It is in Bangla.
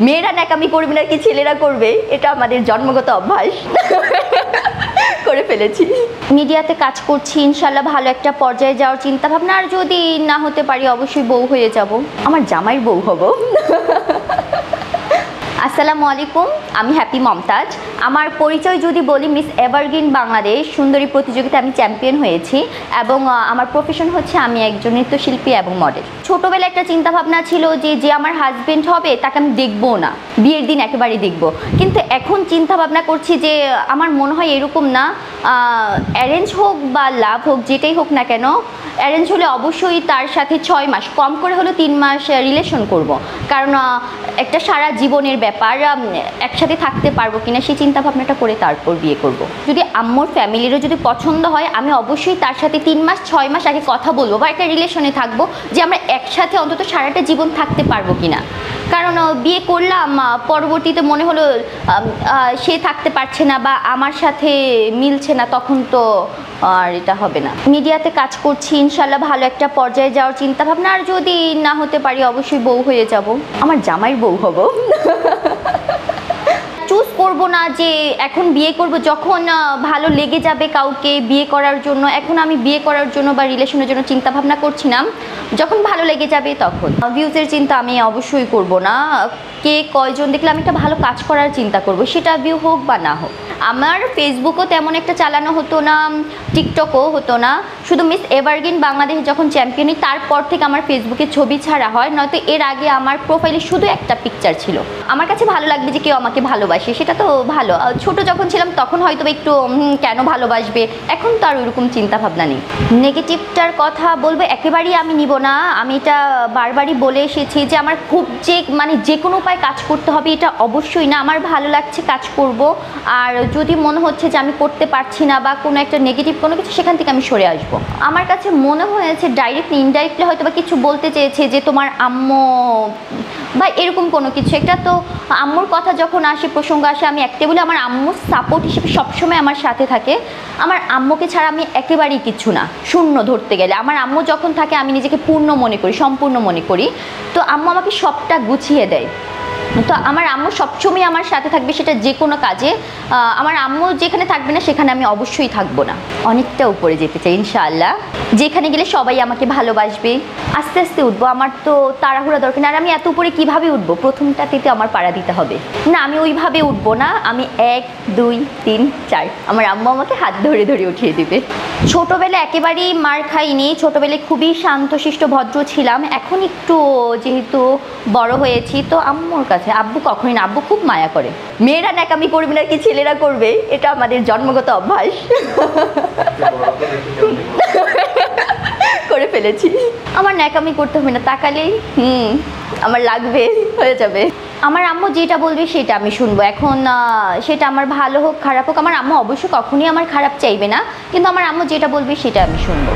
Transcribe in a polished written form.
মেয়েরা ন্যাকামি করবে না কি ছেলেরা করবে, এটা আমাদের জন্মগত অভ্যাস করে ফেলেছি। মিডিয়াতে কাজ করছি, ইনশাল্লাহ ভালো একটা পর্যায়ে যাওয়ার চিন্তা ভাবনা, আর যদি না হতে পারি অবশ্যই বউ হয়ে যাব, আমার জামাইয়ের বউ হব। আসসালামু আলাইকুম, আমি হ্যাপি মমতাজ। আমার পরিচয় যদি বলি, মিস এভারগ্রিন বাংলাদেশ সুন্দরী প্রতিযোগিতায় আমি চ্যাম্পিয়ন হয়েছি এবং আমার প্রফেশন হচ্ছে আমি একজন নৃত্যশিল্পী এবং মডেল। ছোটোবেলায় একটা চিন্তাভাবনা ছিল যে আমার হাজবেন্ড হবে তাকে আমি দেখবো না, বিয়ের দিন একেবারে দেখবো, কিন্তু এখন চিন্তাভাবনা করছি যে আমার মনে হয় এরকম না, অ্যারেঞ্জ হোক বা লাভ হোক যেটাই হোক না কেন, অ্যারেঞ্জ হলে অবশ্যই তার সাথে 6 মাস কম করে হলো 3 মাস রিলেশন করব, কারণ একটা সারা জীবনের ব্যাপার, একসাথে থাকতে পারবো কিনা সেই চিন্তাভাবনাটা করে তারপর বিয়ে করব। যদি আম্মুর ফ্যামিলিরও যদি পছন্দ হয়, আমি অবশ্যই তার সাথে 3 মাস 6 মাস আগে কথা বলবো বা একটা রিলেশনে থাকবো যে আমরা একসাথে অন্তত সারাটা জীবন থাকতে পারবো কিনা। কারণ বিয়ে করলাম, পরবর্তীতে মনে হলো সে থাকতে পারছে না বা আমার সাথে মিলছে না, তখন তো আর এটা হবে না। মিডিয়াতে কাজ করছি, ইনশাল্লাহ ভালো একটা পর্যায়ে যাওয়ার চিন্তা ভাবনা, আর যদি না হতে পারি অবশ্যই বউ হয়ে যাব, আমার জামাইয়ের বউ হব। চুজ করব না যে এখন বিয়ে করব, যখন ভালো লেগে যাবে কাউকে বিয়ে করার জন্য। এখন আমি বিয়ে করার জন্য বা রিলেশনের জন্য চিন্তা ভাবনা করছি না, যখন ভালো লেগে যাবে তখন। ভিউজের চিন্তা আমি অবশ্যই করব না, কে কয়জন দেখলে আমি একটা ভালো কাজ করার চিন্তা করব, সেটা ভিউ হোক বা না হোক। আমার ফেসবুকও তেমন একটা চালানো হতো না, টিকটকও হতো না, শুধু মিস এভারগ্রিন বাংলাদেশ যখন চ্যাম্পিয়ন হই তারপর থেকে আমার ফেসবুকে ছবি ছাড়া হয়, নয়তো এর আগে আমার প্রোফাইলে শুধু একটা পিকচার ছিল। আমার কাছে ভালো লাগবে যে কেউ আমাকে ভালোবাসে, সেটা তো ভালো। ছোট যখন ছিলাম তখন হয়তো একটু কেন ভালোবাসবে, এখন তো আর ওইরকম চিন্তা ভাবনা নেই। নেগেটিভটার কথা বলবো একেবারেই আমি নিব না, আমি এটা বারবারই বলে এসেছি যে আমার খুব যে কোনো উপায় কাজ করতে হবে এটা অবশ্যই না, আমার ভালো লাগছে কাজ করব, আর যদি মনে হচ্ছে যে আমি করতে পারছি না বা কোনো একটা নেগেটিভ কোনো কিছু, সেখান থেকে আমি সরে আসবো। আমার কাছে মনে হয়েছে ডাইরেক্টলি ইনডাইরেক্টলি হয়তো বা কিছু বলতে চেয়েছে যে তোমার আম্মু বা এরকম কোনো কিছু একটা। তো আম্মুর কথা যখন আসে, প্রসঙ্গ আসে, আমি একটা বলে আমার আম্মুর সাপোর্ট হিসেবে সবসময় আমার সাথে থাকে। আমার আম্মুকে ছাড়া আমি একেবারেই কিছু না, শূন্য ধরতে গেলে। আমার আম্মু যখন থাকে আমি নিজেকে পূর্ণ মনে করি, সম্পূর্ণ মনে করি। তো আম্মু আমাকে সবটা গুছিয়ে দেয়, তো আমার আম্মু সবসময় আমার সাথে থাকবে, সেটা যে কোনো কাজে। আমার আম্মু যেখানে থাকবে না সেখানে আমি অবশ্যই থাকবো না। অনেকটা উপরে যেতে চাই ইনশাআল্লাহ, যেখানে গেলে সবাই আমাকে ভালোবাসবে। আস্তে আস্তে উঠবো, আমার তো তাড়াহুড়া দরকার না। আর আমি এত উপরে কীভাবে উঠবো, প্রথমটাতে তো আমার পাড়া দিতে হবে না, আমি ওইভাবে উঠবো না। আমি 1 2 3 4, আমার আম্মু আমাকে হাত ধরে ধরে উঠিয়ে দিবে। ছোটোবেলায় একেবারেই মার খাইনি, ছোটোবেলায় খুবই শান্তশিষ্ট ভদ্র ছিলাম। এখন একটু যেহেতু বড় হয়েছি, তো আম্মুর কাছে, আব্বু কখনোই না, আব্বু খুব মায়া করে। মেয়েরা ন্যাকামি করবে না কি ছেলেরা করবে, এটা আমাদের জন্মগত অভ্যাস করে ফেলেছি। আমার ন্যাকামি করতে হবে না, তাকালেই আমার লাগবে, হয়ে যাবে। আমার আম্মু যেটা বলবে সেটা আমি শুনবো। এখন সেটা আমার ভালো হোক খারাপ হোক, আমার আম্মু অবশ্যই কখনোই আমার খারাপ চাইবে না, কিন্তু আমার আম্মু যেটা বলবে সেটা আমি শুনবো।